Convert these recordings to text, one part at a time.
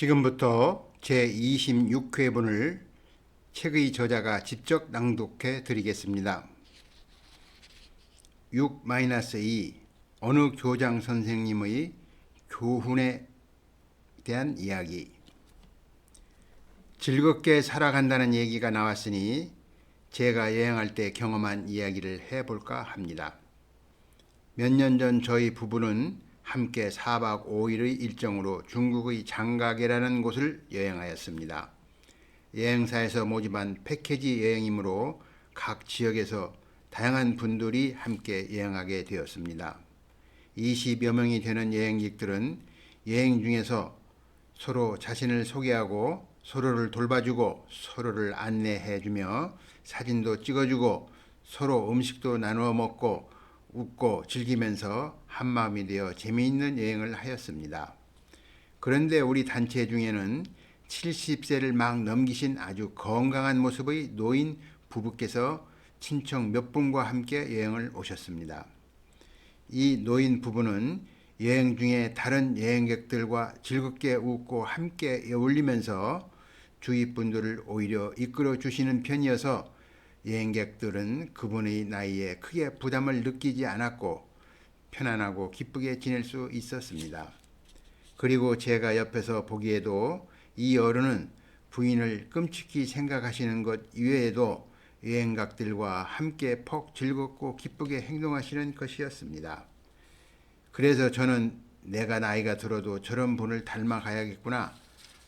지금부터 제26회분을 책의 저자가 직접 낭독해 드리겠습니다. 6-2 어느 교장 선생님의 교훈에 대한 이야기. 즐겁게 살아간다는 얘기가 나왔으니 제가 여행할 때 경험한 이야기를 해볼까 합니다. 몇 년 전 저희 부부는 함께 4박 5일의 일정으로 중국의 장가게라는 곳을 여행하였습니다. 여행사에서 모집한 패키지 여행이므로 각 지역에서 다양한 분들이 함께 여행하게 되었습니다. 20여 명이 되는 여행객들은 여행 중에서 서로 자신을 소개하고 서로를 돌봐주고 서로를 안내해주며 사진도 찍어주고 서로 음식도 나누어 먹고 웃고 즐기면서 한마음이 되어 재미있는 여행을 하였습니다. 그런데 우리 단체 중에는 70세를 막 넘기신 아주 건강한 모습의 노인 부부께서 친척 몇 분과 함께 여행을 오셨습니다. 이 노인 부부는 여행 중에 다른 여행객들과 즐겁게 웃고 함께 어울리면서 주위 분들을 오히려 이끌어 주시는 편이어서 여행객들은 그분의 나이에 크게 부담을 느끼지 않았고 편안하고 기쁘게 지낼 수 있었습니다. 그리고 제가 옆에서 보기에도 이 어른은 부인을 끔찍히 생각하시는 것 이외에도 여행객들과 함께 퍽 즐겁고 기쁘게 행동하시는 것이었습니다. 그래서 저는 내가 나이가 들어도 저런 분을 닮아가야겠구나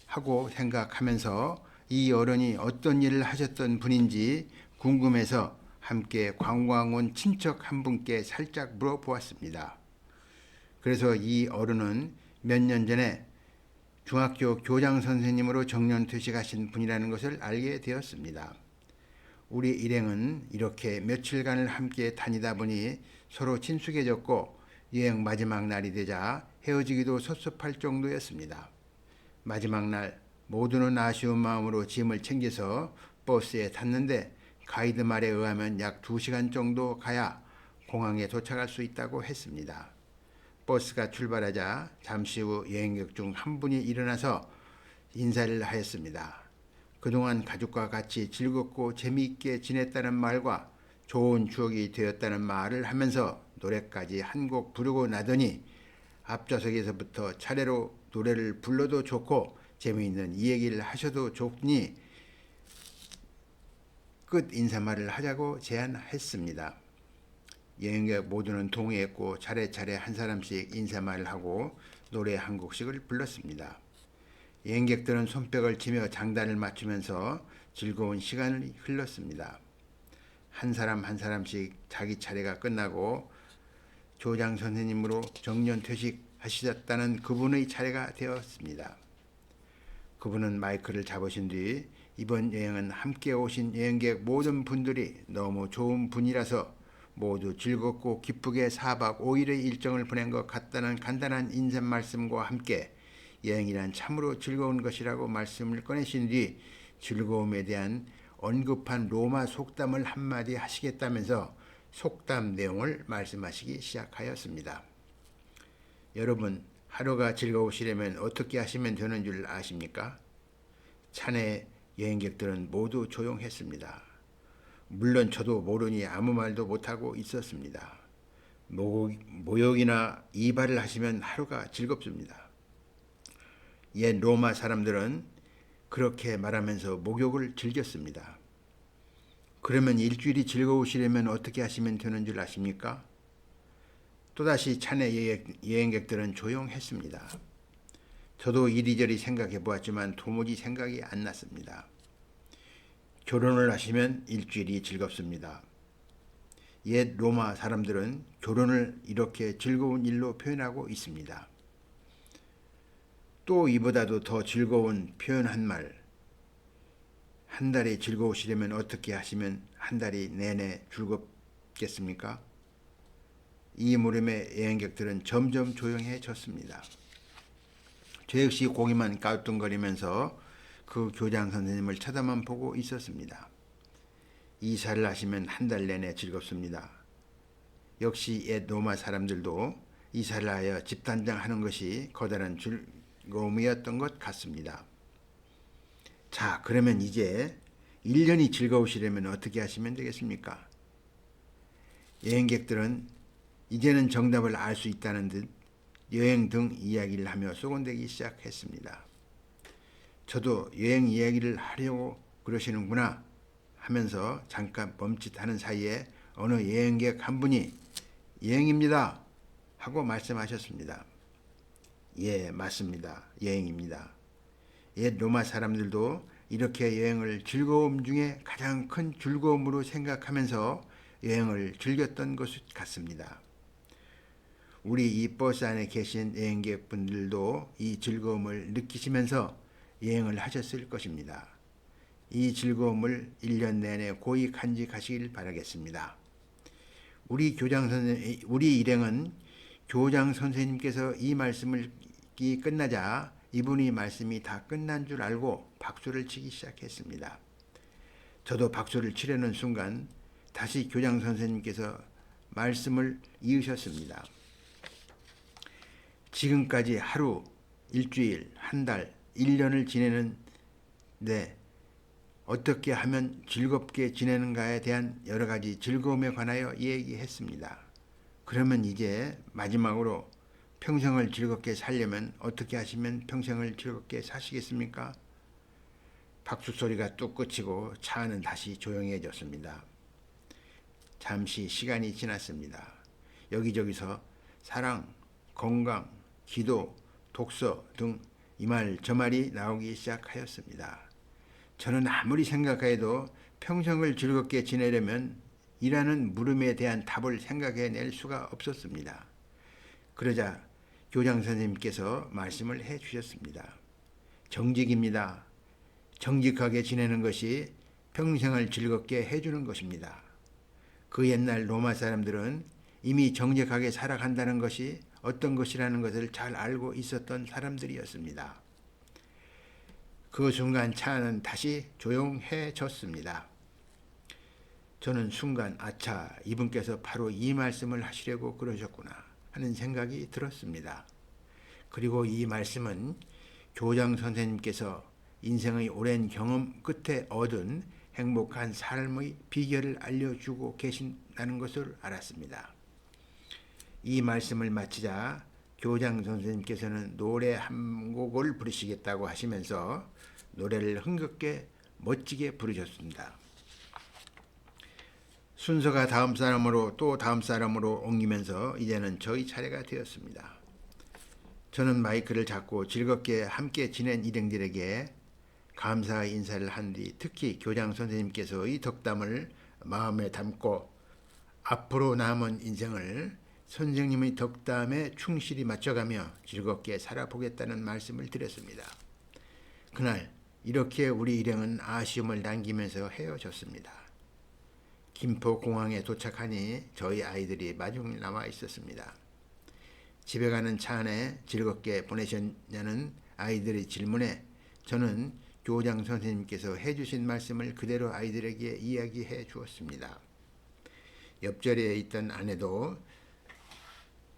하고 생각하면서 이 어른이 어떤 일을 하셨던 분인지 궁금해서 함께 관광 온 친척 한 분께 살짝 물어보았습니다. 그래서 이 어른은 몇 년 전에 중학교 교장 선생님으로 정년퇴직하신 분이라는 것을 알게 되었습니다. 우리 일행은 이렇게 며칠간을 함께 다니다 보니 서로 친숙해졌고 여행 마지막 날이 되자 헤어지기도 섭섭할 정도였습니다. 마지막 날 모두는 아쉬운 마음으로 짐을 챙겨서 버스에 탔는데 가이드 말에 의하면 약 2시간 정도 가야 공항에 도착할 수 있다고 했습니다. 버스가 출발하자 잠시 후 여행객 중 한 분이 일어나서 인사를 하였습니다. 그동안 가족과 같이 즐겁고 재미있게 지냈다는 말과 좋은 추억이 되었다는 말을 하면서 노래까지 한 곡 부르고 나더니 앞좌석에서부터 차례로 노래를 불러도 좋고 재미있는 이 얘기를 하셔도 좋으니 끝 인사말을 하자고 제안했습니다. 여행객 모두는 동의했고 차례차례 한 사람씩 인사말을 하고 노래 한 곡씩을 불렀습니다. 여행객들은 손뼉을 치며 장단을 맞추면서 즐거운 시간이 흘렀습니다. 한 사람 한 사람씩 자기 차례가 끝나고 교장 선생님으로 정년퇴직하셨다는 그분의 차례가 되었습니다. 그분은 마이크를 잡으신 뒤 이번 여행은 함께 오신 여행객 모든 분들이 너무 좋은 분이라서 모두 즐겁고 기쁘게 4박 5일의 일정을 보낸 것 같다는 간단한 인사 말씀과 함께 여행이란 참으로 즐거운 것이라고 말씀을 꺼내신 뒤 즐거움에 대한 언급한 로마 속담을 한마디 하시겠다면서 속담 내용을 말씀하시기 시작하였습니다. 여러분, 하루가 즐거우시려면 어떻게 하시면 되는 줄 아십니까? 차내 여행객들은 모두 조용했습니다. 물론 저도 모르니 아무 말도 못하고 있었습니다. 모욕이나 이발을 하시면 하루가 즐겁습니다. 옛 로마 사람들은 그렇게 말하면서 목욕을 즐겼습니다. 그러면 일주일이 즐거우시려면 어떻게 하시면 되는 줄 아십니까? 또다시 차내 여행객들은 조용했습니다. 저도 이리저리 생각해 보았지만 도무지 생각이 안 났습니다. 결혼을 하시면 일주일이 즐겁습니다. 옛 로마 사람들은 결혼을 이렇게 즐거운 일로 표현하고 있습니다. 또 이보다도 더 즐거운 표현한 말, 한 달이 즐거우시려면 어떻게 하시면 한 달이 내내 즐겁겠습니까? 이 물음에 여행객들은 점점 조용해졌습니다. 저 역시 고개만 까뚱거리면서 그 교장 선생님을 쳐다만 보고 있었습니다. 이사를 하시면 한 달 내내 즐겁습니다. 역시 옛 로마 사람들도 이사를 하여 집단장하는 것이 커다란 즐거움이었던 것 같습니다. 자, 그러면 이제 1년이 즐거우시려면 어떻게 하시면 되겠습니까? 여행객들은 이제는 정답을 알 수 있다는 듯 여행 등 이야기를 하며 소곤대기 시작했습니다. 저도 여행 이야기를 하려고 그러시는구나 하면서 잠깐 멈칫하는 사이에 어느 여행객 한 분이 여행입니다 하고 말씀하셨습니다. 예, 맞습니다. 여행입니다. 옛 로마 사람들도 이렇게 여행을 즐거움 중에 가장 큰 즐거움으로 생각하면서 여행을 즐겼던 것 같습니다. 우리 이 버스 안에 계신 여행객분들도 이 즐거움을 느끼시면서 여행을 하셨을 것입니다. 이 즐거움을 1년 내내 고이 간직하시길 바라겠습니다. 우리 일행은 교장 선생님께서 이 말씀이 끝나자 이분이 말씀이 다 끝난 줄 알고 박수를 치기 시작했습니다. 저도 박수를 치려는 순간 다시 교장 선생님께서 말씀을 이으셨습니다. 지금까지 하루, 일주일, 한 달, 1년을 지내는데 어떻게 하면 즐겁게 지내는가에 대한 여러 가지 즐거움에 관하여 얘기했습니다. 그러면 이제 마지막으로 평생을 즐겁게 살려면 어떻게 하시면 평생을 즐겁게 사시겠습니까? 박수 소리가 뚝 그치고 차 안은 다시 조용해졌습니다. 잠시 시간이 지났습니다. 여기저기서 사랑, 건강, 기도, 독서 등 이 말 저 말이 나오기 시작하였습니다. 저는 아무리 생각해도 평생을 즐겁게 지내려면 이라는 물음에 대한 답을 생각해낼 수가 없었습니다. 그러자 교장 선생님께서 말씀을 해 주셨습니다. 정직입니다. 정직하게 지내는 것이 평생을 즐겁게 해주는 것입니다. 그 옛날 로마 사람들은 이미 정직하게 살아간다는 것이 어떤 것이라는 것을 잘 알고 있었던 사람들이었습니다. 그 순간 차는 다시 조용해졌습니다. 저는 순간 아차, 이분께서 바로 이 말씀을 하시려고 그러셨구나 하는 생각이 들었습니다. 그리고 이 말씀은 교장 선생님께서 인생의 오랜 경험 끝에 얻은 행복한 삶의 비결을 알려주고 계신다는 것을 알았습니다. 이 말씀을 마치자 교장 선생님께서는 노래 한 곡을 부르시겠다고 하시면서 노래를 흥겹게 멋지게 부르셨습니다. 순서가 다음 사람으로 또 다음 사람으로 옮기면서 이제는 저희 차례가 되었습니다. 저는 마이크를 잡고 즐겁게 함께 지낸 일행들에게 감사의 인사를 한 뒤 특히 교장 선생님께서의 덕담을 마음에 담고 앞으로 남은 인생을 선생님의 덕담에 충실히 맞춰가며 즐겁게 살아보겠다는 말씀을 드렸습니다. 그날 이렇게 우리 일행은 아쉬움을 남기면서 헤어졌습니다. 김포공항에 도착하니 저희 아이들이 마중 나와 있었습니다. 집에 가는 차 안에 즐겁게 보내셨냐는 아이들의 질문에 저는 교장 선생님께서 해주신 말씀을 그대로 아이들에게 이야기해 주었습니다. 옆자리에 있던 아내도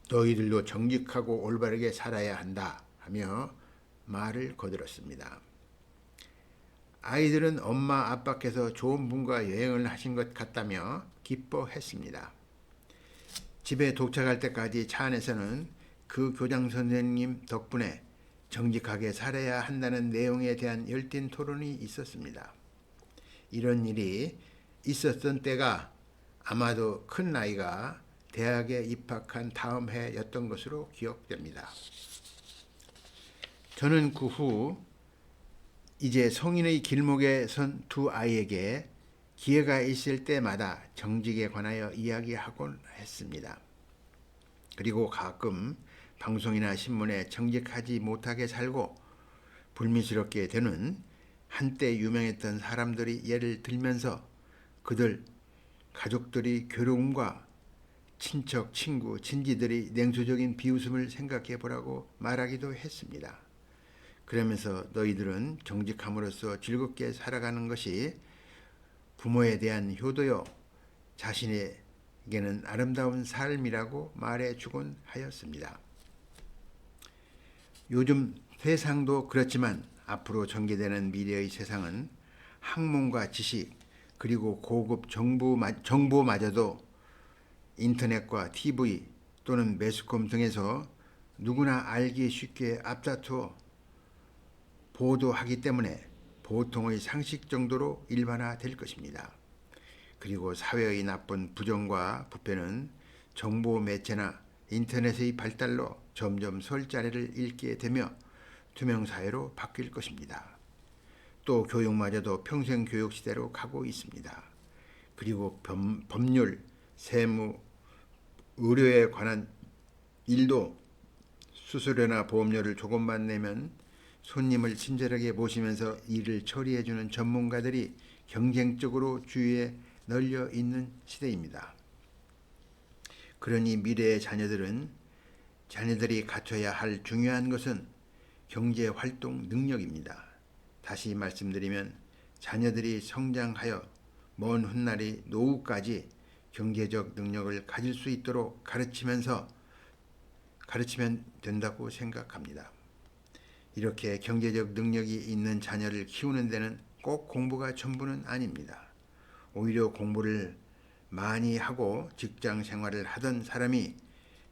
너희들도 정직하고 올바르게 살아야 한다 하며 말을 거들었습니다. 아이들은 엄마 아빠께서 좋은 분과 여행을 하신 것 같다며 기뻐했습니다. 집에 도착할 때까지 차 안에서는 그 교장 선생님 덕분에 정직하게 살아야 한다는 내용에 대한 열띤 토론이 있었습니다. 이런 일이 있었던 때가 아마도 큰 나이가 대학에 입학한 다음 해였던 것으로 기억됩니다. 저는 그 후 이제 성인의 길목에 선 두 아이에게 기회가 있을 때마다 정직에 관하여 이야기하곤 했습니다. 그리고 가끔 방송이나 신문에 정직하지 못하게 살고 불미스럽게 되는 한때 유명했던 사람들이 예를 들면서 그들 가족들이 괴로움과 친척, 친구, 친지들의 냉소적인 비웃음을 생각해 보라고 말하기도 했습니다. 그러면서 너희들은 정직함으로써 즐겁게 살아가는 것이 부모에 대한 효도요, 자신에게는 아름다운 삶이라고 말해 주곤 하였습니다. 요즘 세상도 그렇지만 앞으로 전개되는 미래의 세상은 학문과 지식 그리고 고급 정보마저도 인터넷과 TV 또는 매스컴 등에서 누구나 알기 쉽게 앞다투어 보도하기 때문에 보통의 상식 정도로 일반화될 것입니다. 그리고 사회의 나쁜 부정과 부패는 정보 매체나 인터넷의 발달로 점점 설 자리를 잃게 되며 투명사회로 바뀔 것입니다. 또 교육마저도 평생교육 시대로 가고 있습니다. 그리고 법률, 세무, 의료에 관한 일도 수수료나 보험료를 조금만 내면 손님을 친절하게 모시면서 일을 처리해주는 전문가들이 경쟁적으로 주위에 널려 있는 시대입니다. 그러니 미래의 자녀들이 갖춰야 할 중요한 것은 경제활동 능력입니다. 다시 말씀드리면 자녀들이 성장하여 먼 훗날의 노후까지 경제적 능력을 가질 수 있도록 가르치면 된다고 생각합니다. 이렇게 경제적 능력이 있는 자녀를 키우는 데는 꼭 공부가 전부는 아닙니다. 오히려 공부를 많이 하고 직장 생활을 하던 사람이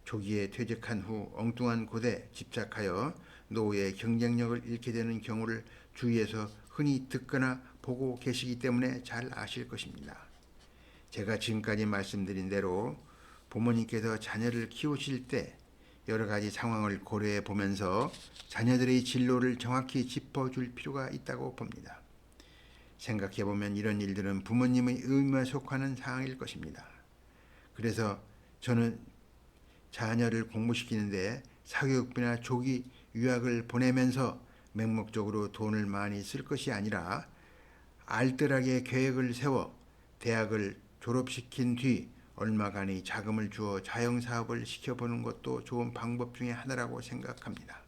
조기에 퇴직한 후 엉뚱한 곳에 집착하여 노후의 경쟁력을 잃게 되는 경우를 주위에서 흔히 듣거나 보고 계시기 때문에 잘 아실 것입니다. 제가 지금까지 말씀드린 대로 부모님께서 자녀를 키우실 때 여러 가지 상황을 고려해 보면서 자녀들의 진로를 정확히 짚어줄 필요가 있다고 봅니다. 생각해 보면 이런 일들은 부모님의 의무에 속하는 사항일 것입니다. 그래서 저는 자녀를 공부시키는데 사교육비나 조기 유학을 보내면서 맹목적으로 돈을 많이 쓸 것이 아니라 알뜰하게 계획을 세워 대학을 졸업시킨 뒤 얼마간의 자금을 주어 자영사업을 시켜보는 것도 좋은 방법 중에 하나라고 생각합니다.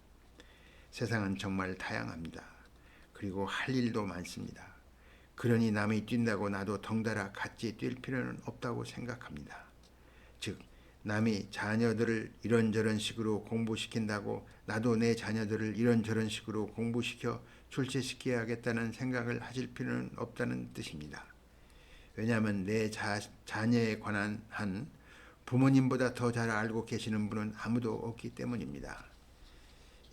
세상은 정말 다양합니다. 그리고 할 일도 많습니다. 그러니 남이 뛴다고 나도 덩달아 같이 뛸 필요는 없다고 생각합니다. 즉 남이 자녀들을 이런저런 식으로 공부시킨다고 나도 내 자녀들을 이런저런 식으로 공부시켜 출세시켜야겠다는 생각을 하실 필요는 없다는 뜻입니다. 왜냐하면 내 자녀에 관한 한 부모님보다 더 잘 알고 계시는 분은 아무도 없기 때문입니다.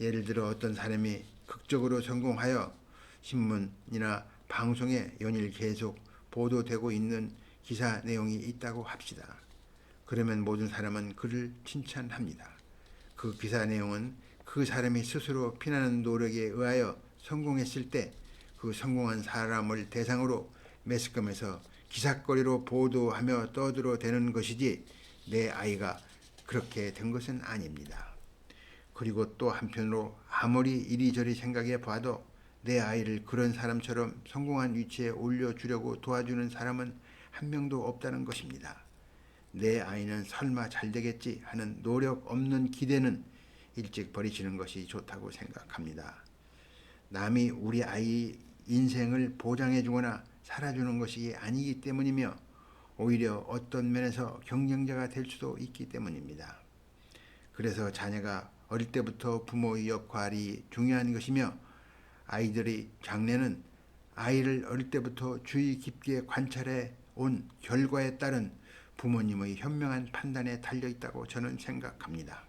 예를 들어 어떤 사람이 극적으로 성공하여 신문이나 방송에 연일 계속 보도되고 있는 기사 내용이 있다고 합시다. 그러면 모든 사람은 그를 칭찬합니다. 그 기사 내용은 그 사람이 스스로 피나는 노력에 의하여 성공했을 때 그 성공한 사람을 대상으로 매스컴에서 기사거리로 보도하며 떠들어대는 것이지 내 아이가 그렇게 된 것은 아닙니다. 그리고 또 한편으로 아무리 이리저리 생각해 봐도 내 아이를 그런 사람처럼 성공한 위치에 올려주려고 도와주는 사람은 한 명도 없다는 것입니다. 내 아이는 설마 잘 되겠지 하는 노력 없는 기대는 일찍 버리시는 것이 좋다고 생각합니다. 남이 우리 아이 인생을 보장해주거나 살아주는 것이 아니기 때문이며 오히려 어떤 면에서 경쟁자가 될 수도 있기 때문입니다. 그래서 자녀가 어릴 때부터 부모의 역할이 중요한 것이며 아이들의 장래는 아이를 어릴 때부터 주의 깊게 관찰해 온 결과에 따른 부모님의 현명한 판단에 달려있다고 저는 생각합니다.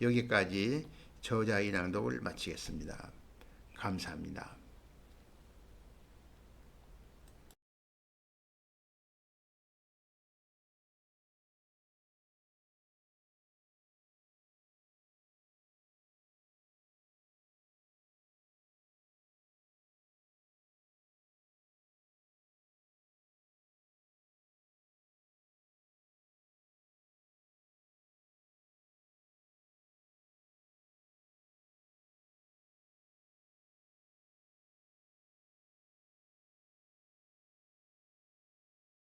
여기까지 저자의 낭독을 마치겠습니다. 감사합니다.